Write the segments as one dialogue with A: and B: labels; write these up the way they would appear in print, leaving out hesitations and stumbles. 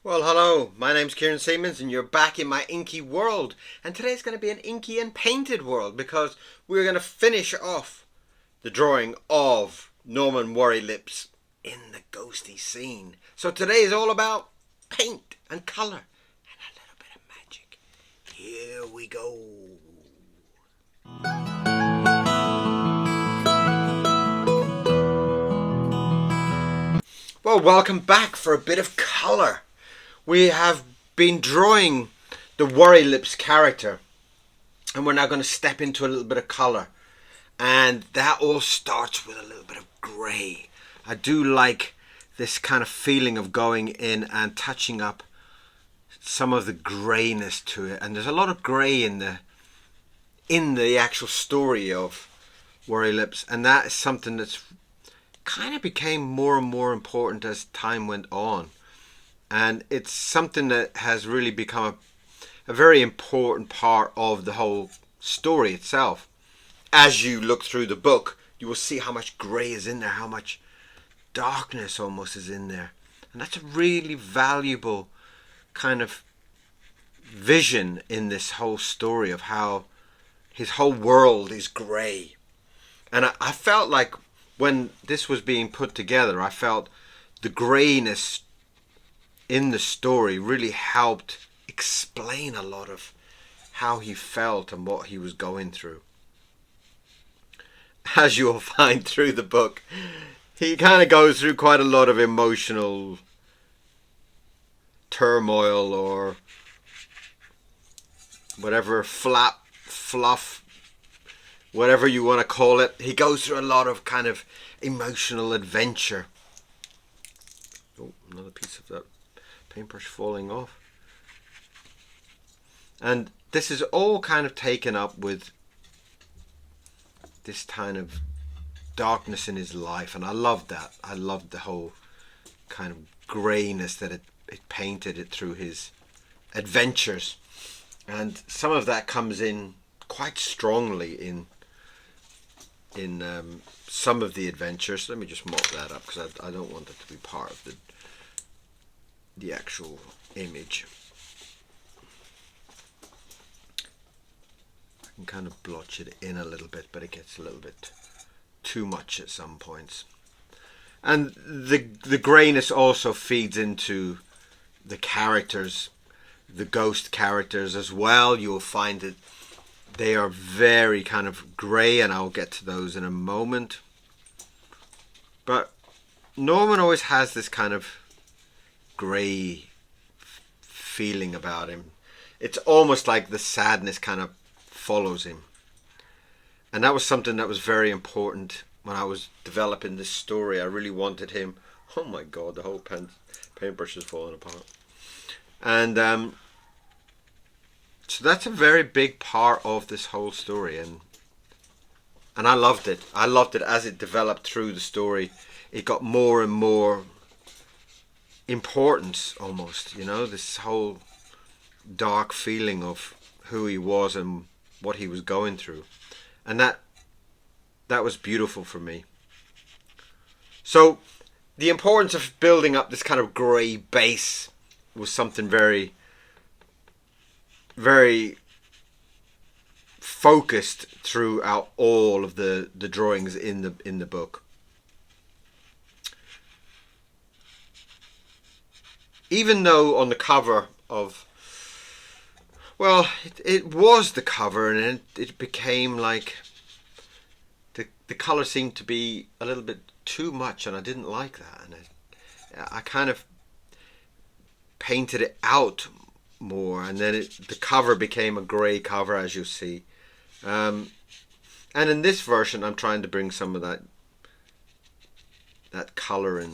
A: Well, hello, my name's Kieran Siemens and you're back in my inky world. And today's going to be an inky and painted world because we're going to finish off the drawing of Norman WORILIPS in the ghosty scene. So today is all about paint and colour and a little bit of magic. Here we go. Well, welcome back for a bit of colour. We have been drawing the WORILIPS character, and we're now going to step into a little bit of colour. And that all starts with a little bit of grey. I do like this kind of feeling of going in and touching up some of the greyness to it. And there's a lot of grey in the actual story of WORILIPS, and that is something that's kind of became more and more important as time went on. And it's something that has really become a very important part of the whole story itself. As you look through the book, you will see how much grey is in there, how much darkness almost is in there. And that's a really valuable kind of vision in this whole story of how his whole world is grey. And I felt like when this was being put together, I felt the greyness in the story really helped explain a lot of how he felt and what he was going through. As you'll find through the book, he kind of goes through quite a lot of emotional turmoil, or whatever, fluff, whatever you want to call it. He goes through a lot of kind of emotional adventure. Oh, another piece of that paintbrush falling off. And this is all kind of taken up with this kind of darkness in his life, and I loved that. I loved the whole kind of greyness that it painted it through his adventures, and some of that comes in quite strongly in some of the adventures. Let me just mop that up because I don't want it to be part of the actual image. I can kind of blotch it in a little bit, but it gets a little bit too much at some points. And the greyness also feeds into the characters, the ghost characters as well. You'll find that they are very kind of grey, and I'll get to those in a moment. But Norman always has this kind of grey feeling about him. It's almost like the sadness kind of follows him. And that was something that was very important when I was developing this story. I really wanted him. Oh my god, the whole paintbrush is falling apart. And so that's a very big part of this whole story, and I loved it. I loved it as it developed through the story. It got more and more importance, almost, you know, this whole dark feeling of who he was and what he was going through. And that was beautiful for me. So the importance of building up this kind of grey base was something very, very focused throughout all of the drawings in the book. Even though on the cover of, well, it was the cover, and it became like the colour seemed to be a little bit too much, and I didn't like that, and I kind of painted it out more, and then the cover became a grey cover, as you see. And in this version, I'm trying to bring some of that colour in.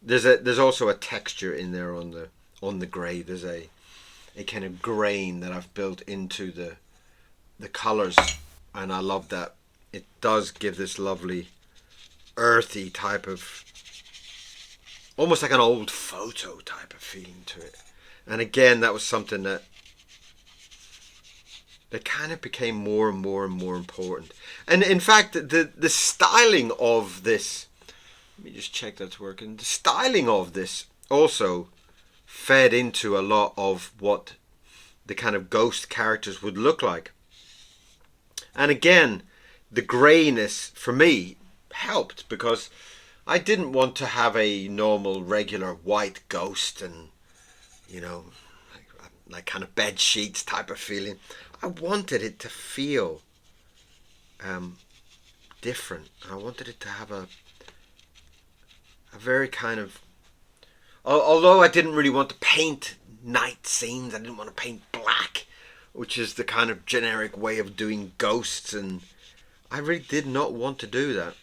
A: There's also a texture in there on the grey. There's a kind of grain that I've built into the colours, and I love that. It does give this lovely earthy type of, almost like an old photo type of feeling to it. And again, that was something that kind of became more and more and more important. And in fact, the styling of this, let me just check that's working. The styling of this also fed into a lot of what the kind of ghost characters would look like. And again, the greyness for me helped, because I didn't want to have a normal regular white ghost and, you know, like kind of bed sheets type of feeling. I wanted it to feel different. I wanted it to have a very kind of, although I didn't really want to paint night scenes, I didn't want to paint black, which is the kind of generic way of doing ghosts, and I really did not want to do that.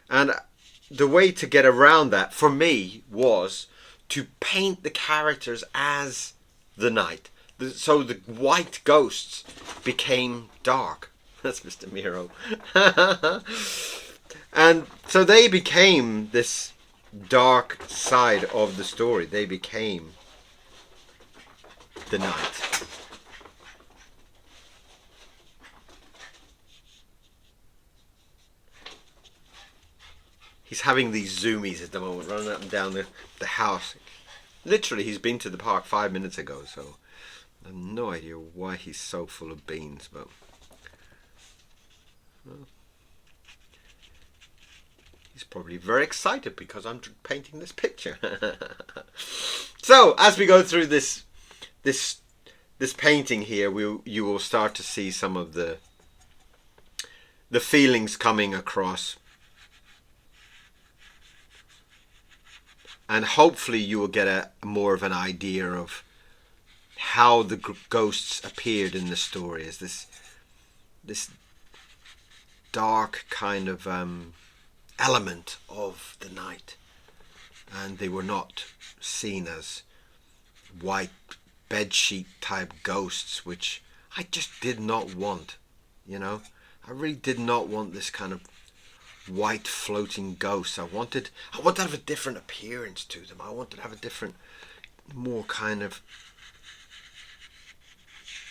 A: And the way to get around that for me was to paint the characters as the night. So the white ghosts became dark. That's Mr. Miro. And so they became this dark side of the story. They became the night. He's having these zoomies at the moment, running up and down the house. Literally, he's been to the park 5 minutes ago, so I have no idea why he's so full of beans, but well, he's probably very excited because I'm painting this picture. So, as we go through this painting here, you will start to see some of the feelings coming across. And hopefully you will get a more of an idea of how the ghosts appeared in the story, as this dark kind of element of the night. And they were not seen as white bedsheet type ghosts, which I just did not want, you know. I really did not want this kind of white floating ghosts. I wanted to have a different appearance to them. I wanted to have a different, more kind of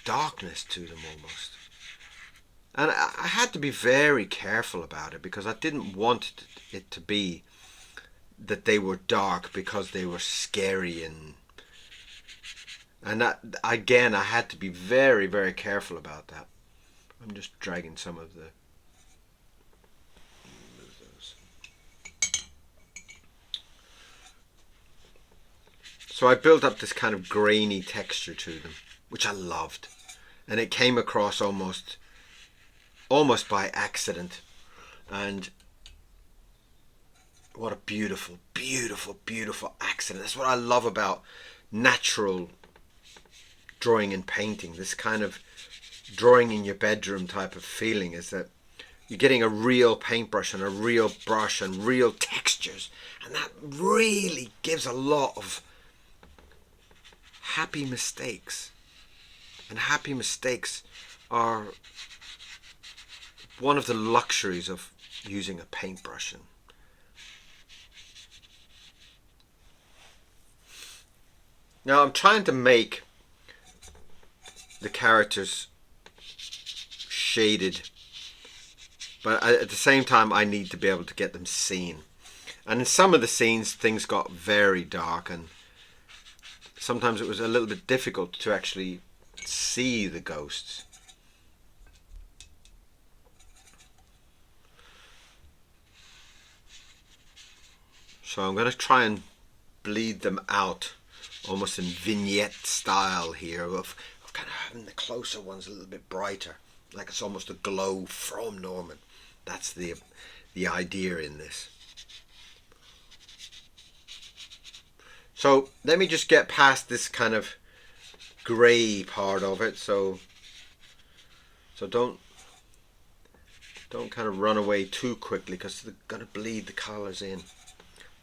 A: darkness to them almost. And I had to be very careful about it, because I didn't want it to be that they were dark because they were scary, and that, again, I had to be very, very careful about that. I'm just dragging some of the So I built up this kind of grainy texture to them, which I loved. And it came across almost by accident. And what a beautiful, beautiful, beautiful accident. That's what I love about natural drawing and painting. This kind of drawing in your bedroom type of feeling, is that you're getting a real paintbrush and a real brush and real textures. And that really gives a lot of happy mistakes. And happy mistakes are one of the luxuries of using a paintbrush. Now I'm trying to make the characters shaded, but at the same time I need to be able to get them seen. And in some of the scenes things got very dark, and sometimes it was a little bit difficult to actually see the ghosts. So I'm going to try and bleed them out almost in vignette style here, of kind of having the closer ones a little bit brighter, like it's almost a glow from Norman. That's the idea in this. So let me just get past this kind of grey part of it, so don't kind of run away too quickly, because they're going to bleed the colours in.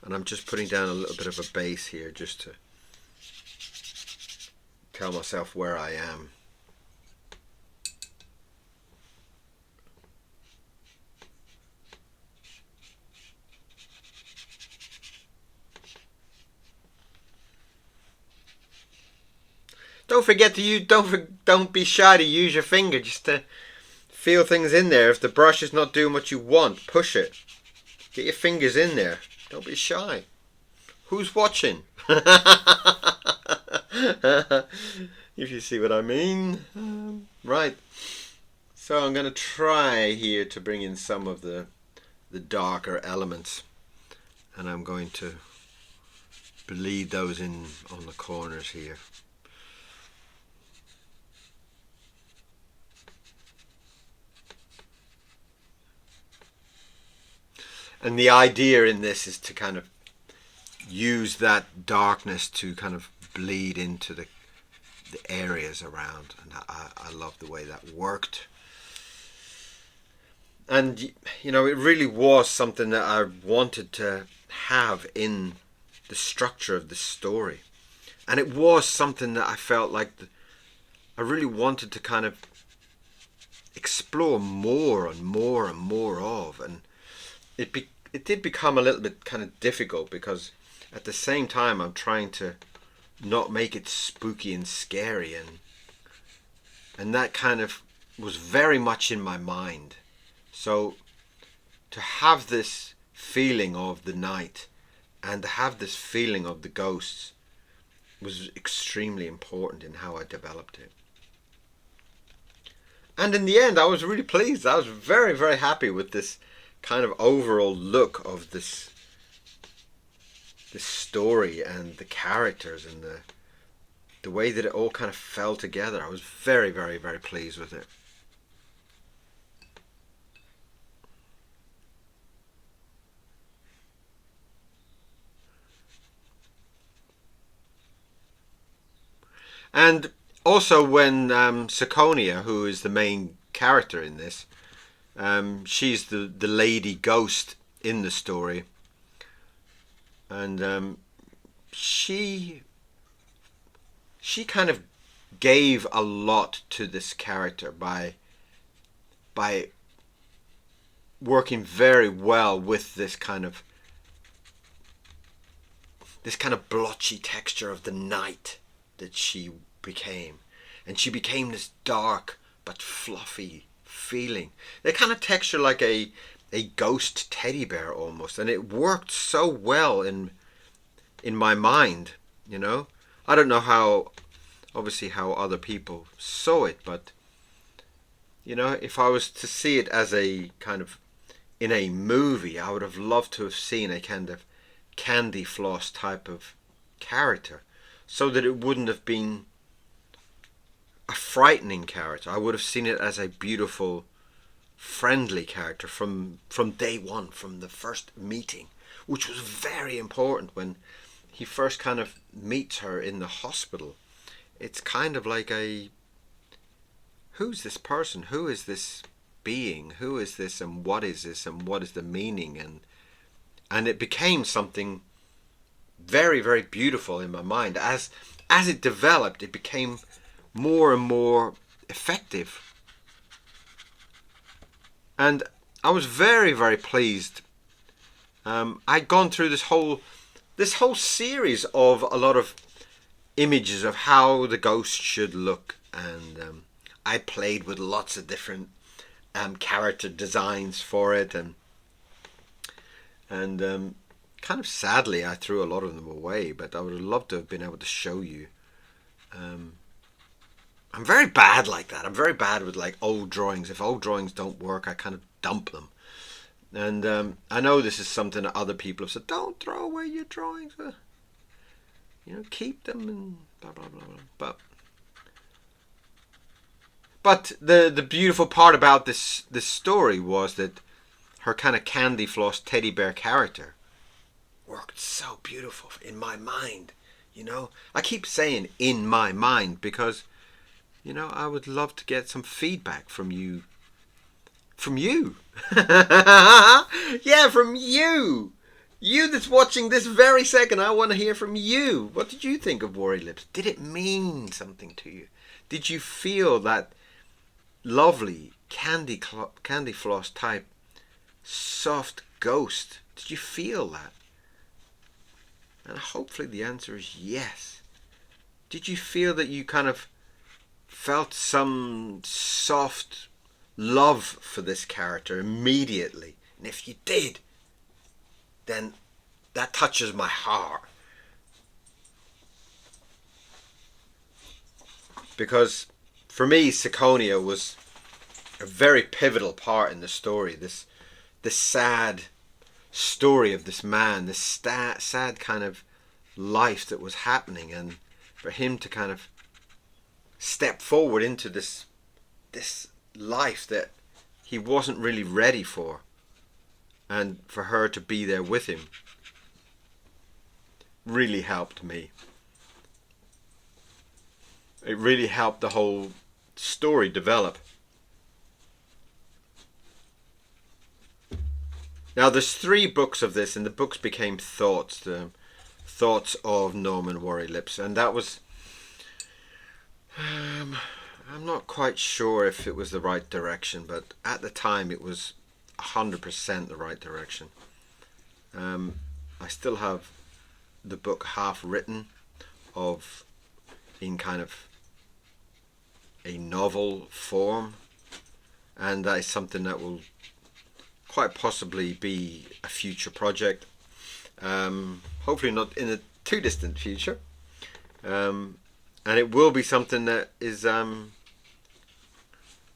A: And I'm just putting down a little bit of a base here just to tell myself where I am. Don't forget to use, don't be shy to use your finger just to feel things in there. If the brush is not doing what you want, push it. Get your fingers in there. Don't be shy. Who's watching? If you see what I mean. Right. So I'm going to try here to bring in some of the darker elements, and I'm going to bleed those in on the corners here. And the idea in this is to kind of use that darkness to kind of bleed into the areas around, and I love the way that worked. And you know, it really was something that I wanted to have in the structure of the story, and it was something that I felt like I really wanted to kind of explore more and more and more of, and it did become a little bit kind of difficult, because at the same time I'm trying to not make it spooky and scary, and that kind of was very much in my mind. So to have this feeling of the night and to have this feeling of the ghosts was extremely important in how I developed it. And in the end, I was really pleased. I was very, very happy with this kind of overall look of this story and the characters and the way that it all kind of fell together. I was very, very, very pleased with it. And also when Sakonia, who is the main character in this, she's the lady ghost in the story, and she kind of gave a lot to this character by working very well with this kind of blotchy texture of the night that she became. And she became this dark but fluffy feeling. They kind of texture like a ghost teddy bear almost, and it worked so well in my mind, you know. I don't know how other people saw it, but you know, if I was to see it as a kind of in a movie, I would have loved to have seen a kind of candy floss type of character, so that it wouldn't have been a frightening character. I would have seen it as a beautiful, friendly character from day one, from the first meeting, which was very important when he first kind of meets her in the hospital. It's kind of like who's this person? Who is this being? Who is this, and what is this, and what is the meaning? And it became something very, very beautiful in my mind. As it developed, it became more and more effective. And I was very, very pleased. I'd gone through this whole series of a lot of images of how the ghost should look, and I played with lots of different character designs for it, and kind of sadly I threw a lot of them away, but I would have loved to have been able to show you. I'm very bad like that. I'm very bad with like old drawings. If old drawings don't work, I kind of dump them. And I know this is something that other people have said, don't throw away your drawings. You know, keep them and blah, blah, blah, blah. But the beautiful part about this story was that her kind of candy floss teddy bear character worked so beautiful in my mind. You know, I keep saying in my mind because, you know, I would love to get some feedback from you. From you. Yeah, from you. You that's watching this very second. I want to hear from you. What did you think of WORILIPS? Did it mean something to you? Did you feel that lovely candy floss type soft ghost? Did you feel that? And hopefully the answer is yes. Did you feel that you kind of felt some soft love for this character immediately? And if you did, then that touches my heart. because for me, Siconia was a very pivotal part in the story. This sad story of this man, this sad kind of life that was happening, and for him to kind of step forward into this life that he wasn't really ready for, and for her to be there with him really helped me. It really helped the whole story develop. Now there's 3 books of this, and the books became Thoughts, the Thoughts of Norman WORILIPS, and that was I'm not quite sure if it was the right direction, but at the time it was 100% the right direction. I still have the book half written, of in kind of a novel form, and that is something that will quite possibly be a future project. Hopefully not in a too distant future. And it will be something that is on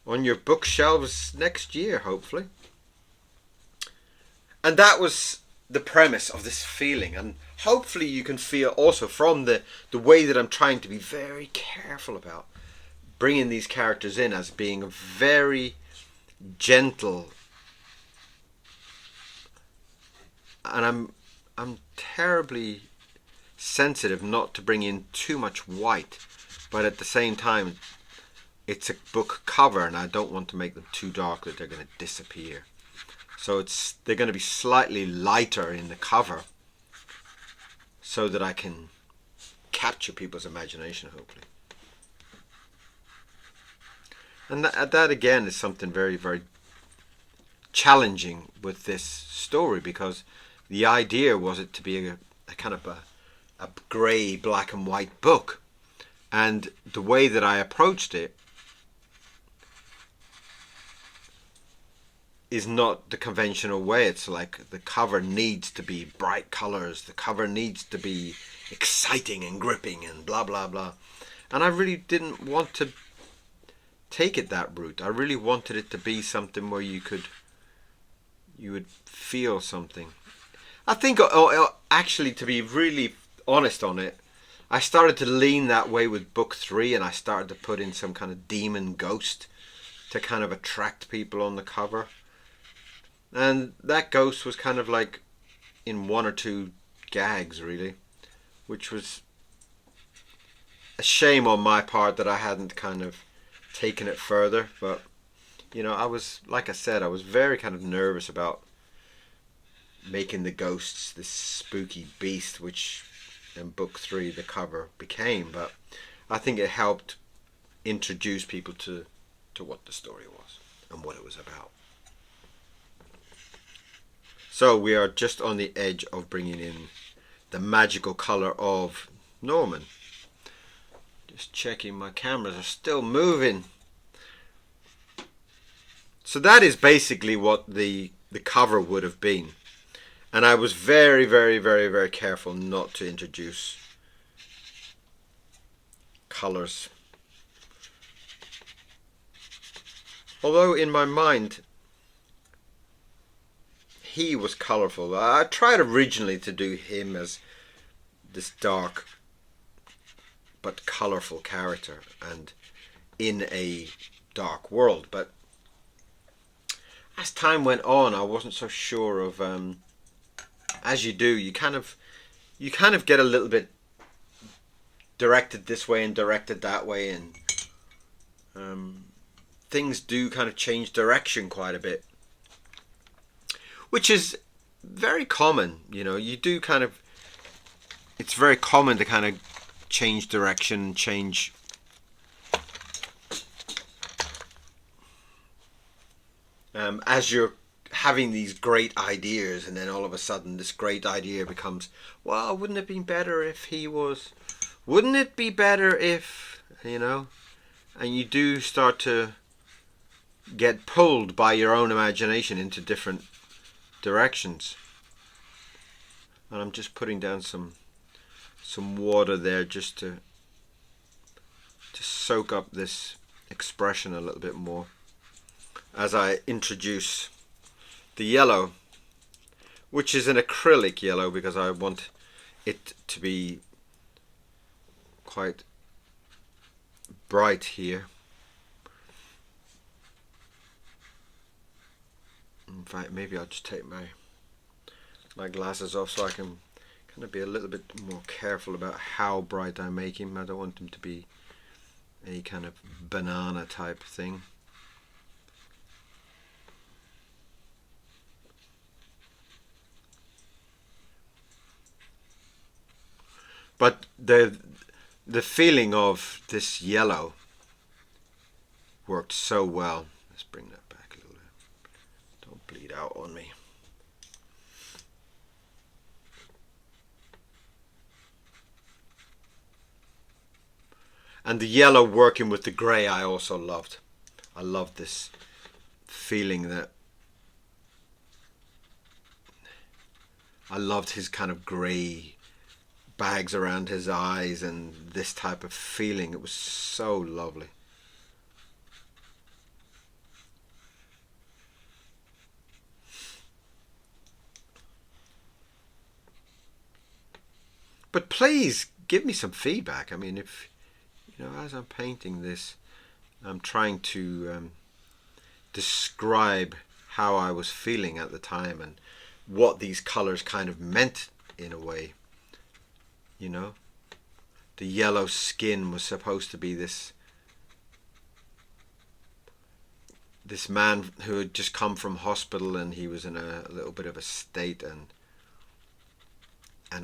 A: your bookshelves next year, hopefully. And that was the premise of this feeling, and hopefully you can feel also from the way that I'm trying to be very careful about bringing these characters in as being a very gentle, and I'm terribly sensitive not to bring in too much white, but at the same time it's a book cover and I don't want to make them too dark that they're going to disappear. So they're going to be slightly lighter in the cover so that I can capture people's imagination, hopefully. And that again is something very, very challenging with this story, because the idea was it to be a kind of a grey, black and white book, and the way that I approached it is not the conventional way. It's like the cover needs to be bright colors, the cover needs to be exciting and gripping and blah blah blah, and I really didn't want to take it that route. I really wanted it to be something where you would feel something. I think actually, to be really honest on it, I started to lean that way with book 3, and I started to put in some kind of demon ghost to kind of attract people on the cover. And that ghost was kind of like in 1 or 2 gags, really, which was a shame on my part that I hadn't kind of taken it further. But you know, I was, like I said, I was very kind of nervous about making the ghosts this spooky beast, which in book 3 the cover became. But I think it helped introduce people to what the story was and what it was about. So we are just on the edge of bringing in the magical color of Norman. Just checking my cameras are still moving. So that is basically what the cover would have been. And I was very, very, very, very careful not to introduce colors. Although in my mind he was colorful. I tried originally to do him as this dark but colorful character and in a dark world, but as time went on I wasn't so sure of, as you do, you kind of get a little bit directed this way and directed that way, and things do kind of change direction quite a bit, which is very common. You know, you do kind of, it's very common to kind of change direction, change as you're having these great ideas, and then all of a sudden this great idea becomes, well, wouldn't it have been better if he was, wouldn't it be better if, you know, and you do start to get pulled by your own imagination into different directions. And I'm just putting down some water there just to just soak up this expression a little bit more as I introduce the yellow, which is an acrylic yellow because I want it to be quite bright here. In fact, maybe I'll just take my glasses off so I can kind of be a little bit more careful about how bright I make him. I don't want him to be a kind of banana type thing. But the feeling of this yellow worked so well. Let's bring that back a little bit. Don't bleed out on me. And the yellow working with the grey I also loved. I loved this feeling that I loved his kind of grey bags around his eyes and this type of feeling. It was so lovely. But please give me some feedback. I mean, if you know, as I'm painting this, I'm trying to describe how I was feeling at the time and what these colors kind of meant in a way. You know, the yellow skin was supposed to be this man who had just come from hospital and he was in a little bit of a state, and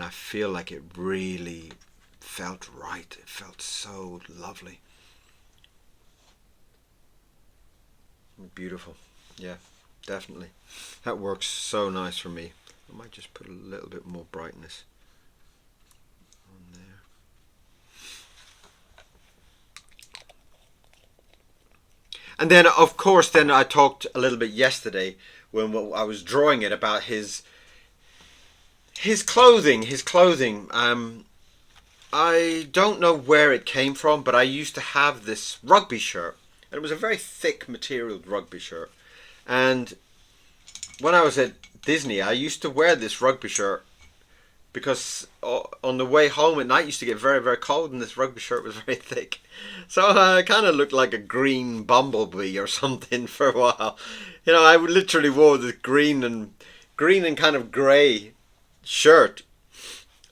A: I feel like it really felt right. It felt so lovely. Beautiful. Yeah, definitely. That works so nice for me. I might just put a little bit more brightness on there. And then, of course, then I talked a little bit yesterday when I was drawing it about his clothing. I don't know where it came from, but I used to have this rugby shirt. And it was a very thick material rugby shirt. And when I was at Disney, I used to wear this rugby shirt because on the way home at night it used to get very, very cold, and this rugby shirt was very thick. So I kind of looked like a green bumblebee or something for a while. You know, I literally wore this green and kind of grey shirt.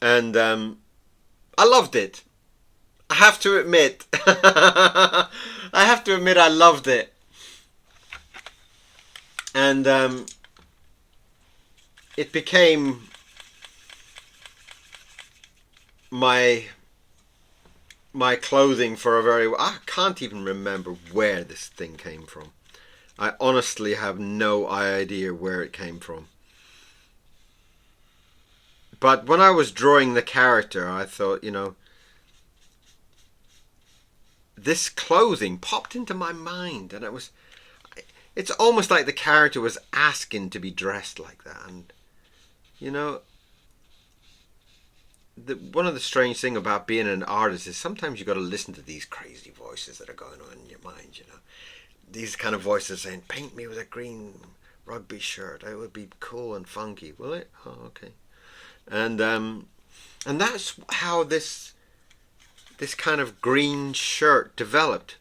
A: And I loved it. I have to admit. I loved it. And it became my clothing for a very... I can't even remember where this thing came from. I honestly have no idea where it came from. But when I was drawing the character, I thought, you know, this clothing popped into my mind, and it's almost like the character was asking to be dressed like that. And you know, one of the strange thing about being an artist is sometimes you got to listen to these crazy voices that are going on in your mind. You know, these kind of voices saying, "Paint me with a green rugby shirt. It would be cool and funky, will it?" Oh, okay. And that's how this kind of green shirt developed.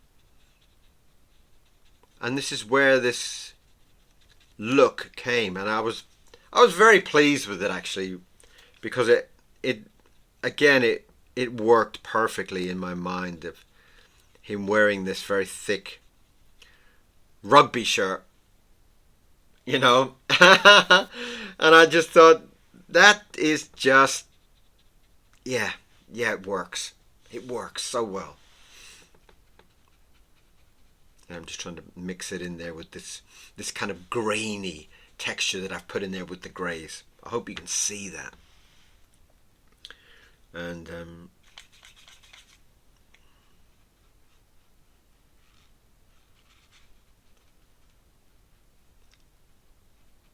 A: And this is where this look came, and I was very pleased with it, actually, because it worked perfectly in my mind of him wearing this very thick rugby shirt, you know. And I just thought, that is just, yeah, it works. It works so well. And I'm just trying to mix it in there with this kind of grainy texture that I've put in there with the greys. I hope you can see that. And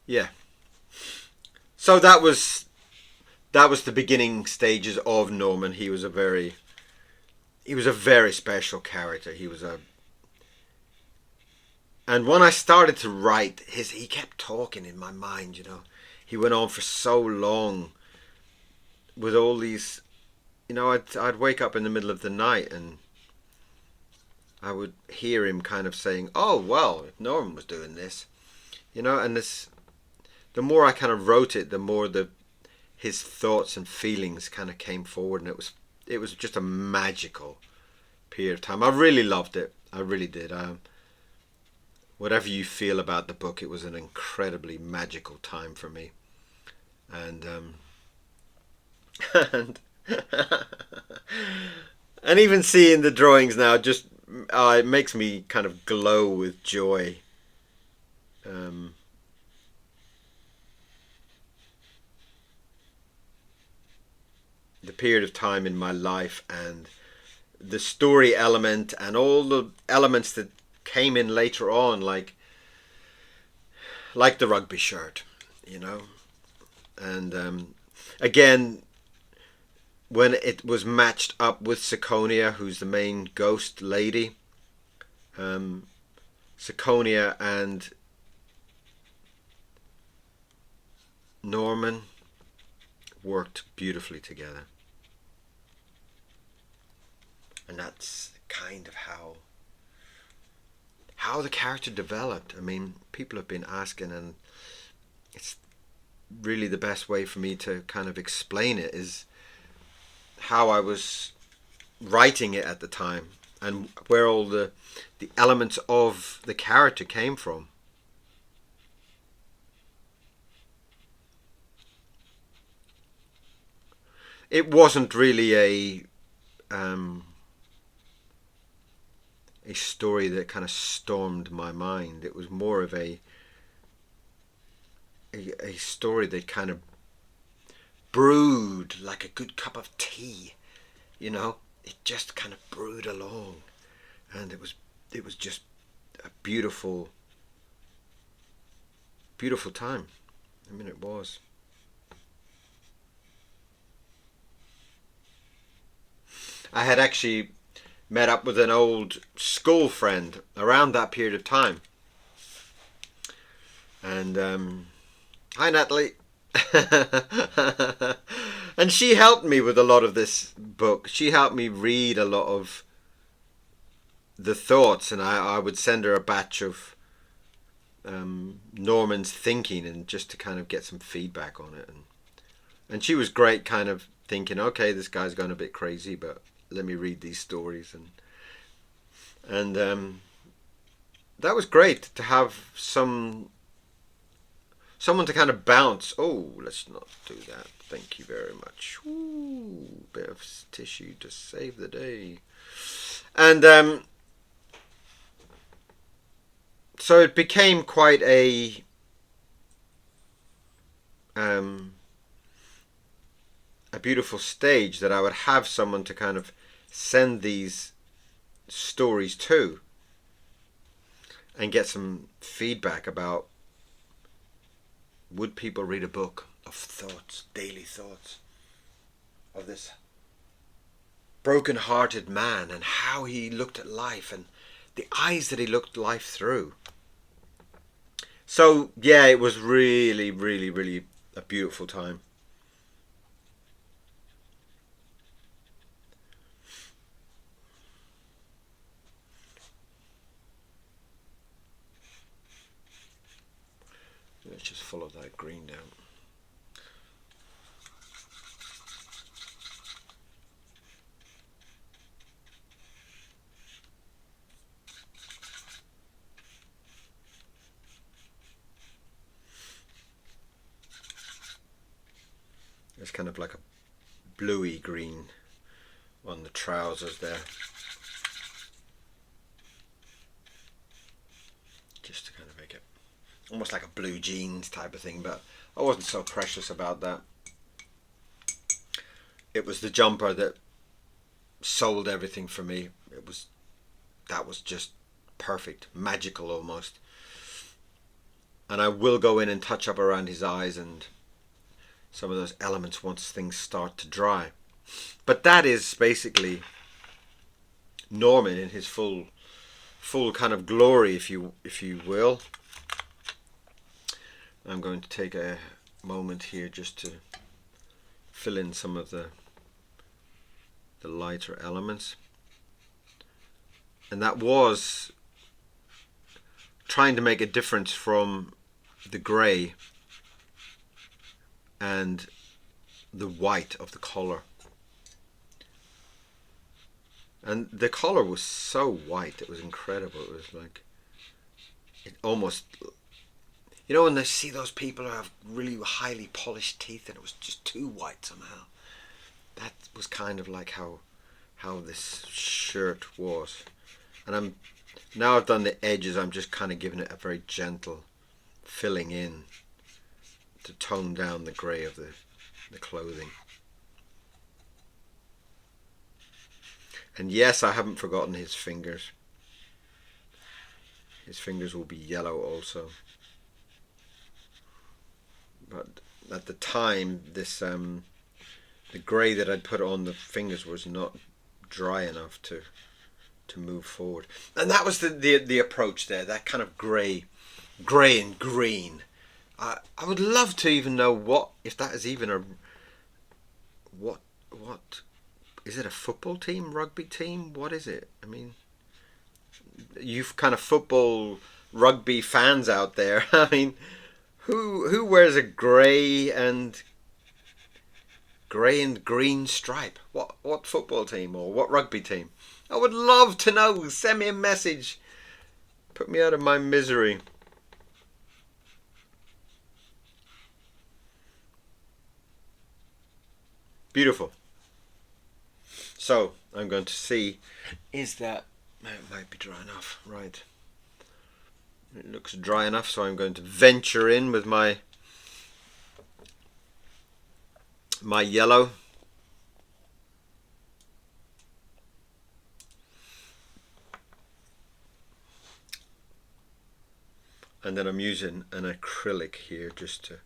A: yeah. So that was the beginning stages of Norman. He was a very he was a very special character. And when I started to write, he kept talking in my mind. He went on for so long with all these. I'd wake up in the middle of the night and I would hear him kind of saying, "Oh well, if Norman was doing this," and this. The more I kind of wrote it, the more his thoughts and feelings kind of came forward, and it was just a magical period of time. I really loved it. I really did. Whatever you feel about the book, it was an incredibly magical time for me, and and and even seeing the drawings now just it makes me kind of glow with joy. Um, the period of time in my life and the story element and all the elements that came in later on, like the rugby shirt, and again, when it was matched up with Siconia, who's the main ghost lady, Siconia and Norman worked beautifully together. And that's kind of how the character developed. I mean, people have been asking, and it's really the best way for me to kind of explain it is how I was writing it at the time and where all the elements of the character came from. It wasn't really a story that kind of stormed my mind. It was more of a story that kind of brewed like a good cup of tea. It just kind of brewed along, and it was just a beautiful time. I mean, it was. I had actually met up with an old school friend around that period of time. And hi Natalie. And she helped me with a lot of this book. She helped me read a lot of the thoughts, and I would send her a batch of Norman's thinking, and just to kind of get some feedback on it. And she was great, kind of thinking, okay, this guy's gone a bit crazy, but let me read these stories. And that was great to have someone to kind of bounce. Oh, let's not do that. Thank you very much. Ooh, bit of tissue to save the day. And so it became quite a beautiful stage that I would have someone to kind of send these stories to and get some feedback about, would people read a book of thoughts, daily thoughts of this broken-hearted man and how he looked at life and the eyes that he looked life through. So yeah, it was really, really, really a beautiful time. Let's just follow that green down. It's kind of like a bluey green on the trousers there. Just to kind of make it almost like a blue jeans type of thing, but I wasn't so precious about that. It was the jumper that sold everything for me. That was just perfect, magical almost. And I will go in and touch up around his eyes and some of those elements once things start to dry. But that is basically Norman in his full kind of glory, if you will. I'm going to take a moment here just to fill in some of the lighter elements, and that was trying to make a difference from the grey and the white of the collar. And the collar was so white, it was incredible. It was like, it almost, you know, when they see those people who have really highly polished teeth and it was just too white somehow. That was kind of like how this shirt was. And now I've done the edges, I'm just kind of giving it a very gentle filling in to tone down the grey of the clothing. And yes, I haven't forgotten his fingers. His fingers will be yellow also. But at the time, this the grey that I'd put on the fingers was not dry enough to move forward. And that was the approach there, that kind of grey and green. I would love to even know if that is even what is it, a football team, rugby team? What is it? I mean, you've kind of football, rugby fans out there. I mean, who wears a grey and green stripe? What football team or what rugby team? I would love to know. Send me a message. Put me out of my misery. Beautiful. So I'm going to see, is that, it might be dry enough, right? It looks dry enough, so I'm going to venture in with my yellow. And then I'm using an acrylic here just to,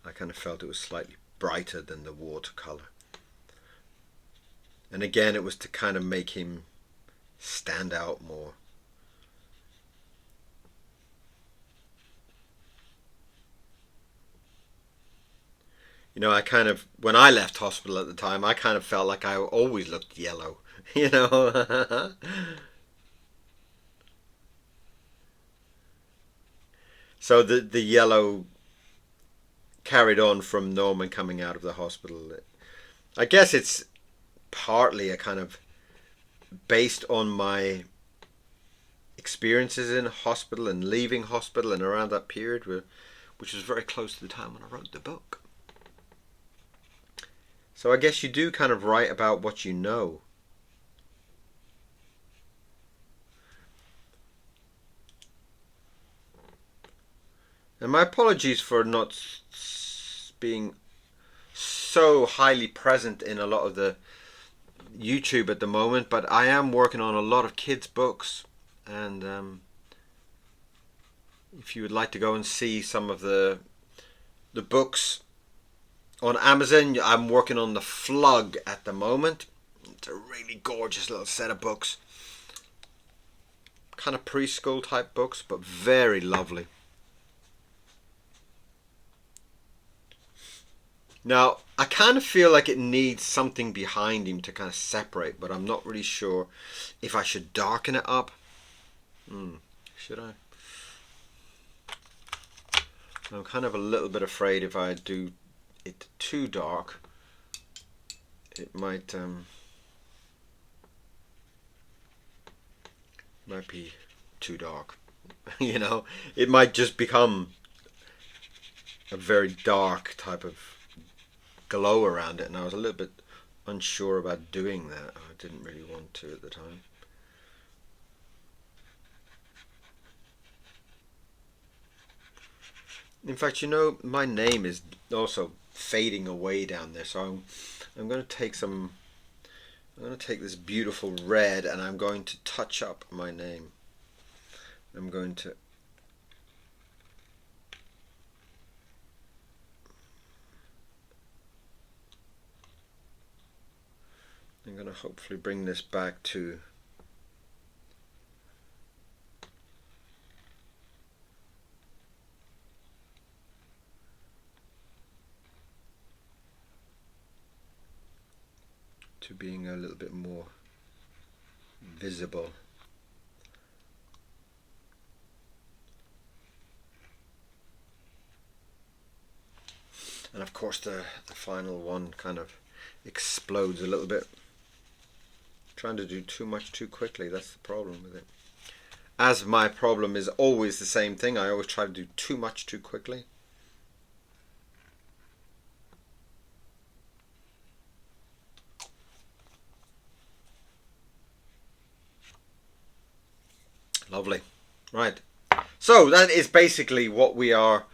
A: I kind of felt it was slightly brighter than the watercolor. And again, it was to kind of make him stand out more. You know, I kind of, when I left hospital at the time, I kind of felt like I always looked yellow, you know. So the yellow carried on from Norman coming out of the hospital. I guess it's partly a kind of based on my experiences in hospital and leaving hospital and around that period, which was very close to the time when I wrote the book. So I guess you do kind of write about what you know. And my apologies for not being so highly present in a lot of the YouTube at the moment, but I am working on a lot of kids' books, and if you would like to go and see some of the books on Amazon, I'm working on The Flug at the moment. It's a really gorgeous little set of books, kind of preschool type books, but very lovely. Now, I kind of feel like it needs something behind him to kind of separate, but I'm not really sure if I should darken it up. Should I? I'm kind of a little bit afraid if I do it too dark, it might be too dark. You know, it might just become a very dark type of glow around it, and I was a little bit unsure about doing that. I didn't really want to at the time. In fact, you know, my name is also fading away down there, so I'm going to take this beautiful red and I'm going to touch up my name. I'm going to hopefully bring this back to to being a little bit more visible. And of course the final one kind of explodes a little bit. Trying to do too much too quickly, that's the problem with it. As my problem is always the same thing, I always try to do too much too quickly. Lovely. Right. So that is basically what we are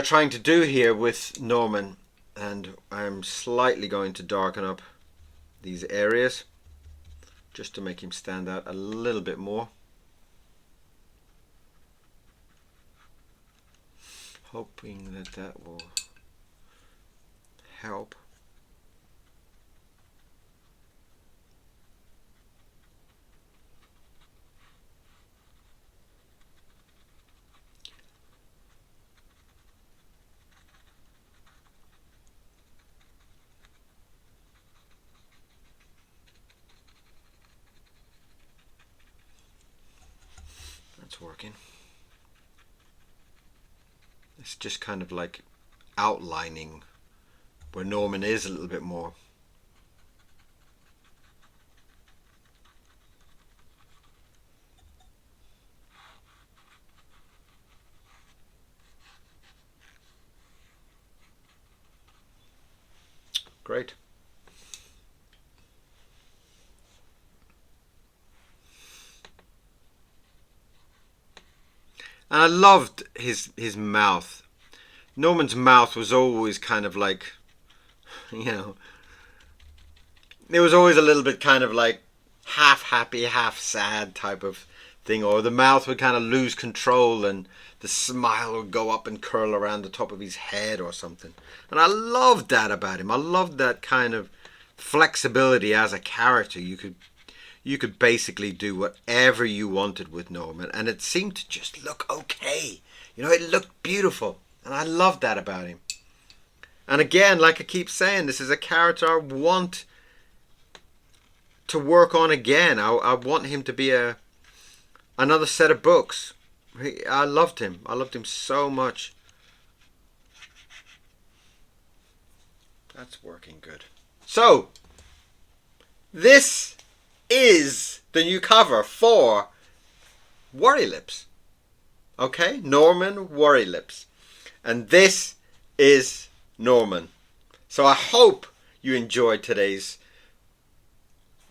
A: trying to do here with Norman, and I'm slightly going to darken up these areas just to make him stand out a little bit more. Hoping that that will help. That's working. It's just kind of like outlining where Norman is a little bit more. Great. And I loved his mouth. Norman's mouth was always kind of like, you know, it was always a little bit kind of like half happy, half sad type of thing, or the mouth would kind of lose control and the smile would go up and curl around the top of his head or something. And I loved that about him. I loved that kind of flexibility as a character. You could basically do whatever you wanted with Norman, and it seemed to just look okay. You know, it looked beautiful, and I loved that about him. And again, like I keep saying, this is a character I want to work on again. I want him to be another set of books. I loved him. I loved him so much. That's working good. So, this is the new cover for WORILIPS. Okay? Norman WORILIPS. And this is Norman. So I hope you enjoyed today's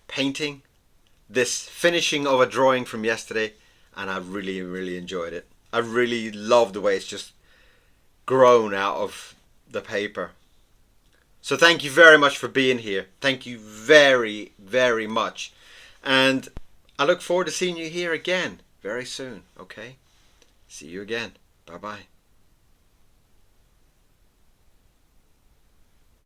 A: painting, this finishing of a drawing from yesterday, and I really, really enjoyed it. I really love the way it's just grown out of the paper. So thank you very much for being here. Thank you very, very much. And I look forward to seeing you here again very soon, okay? See you again. Bye-bye.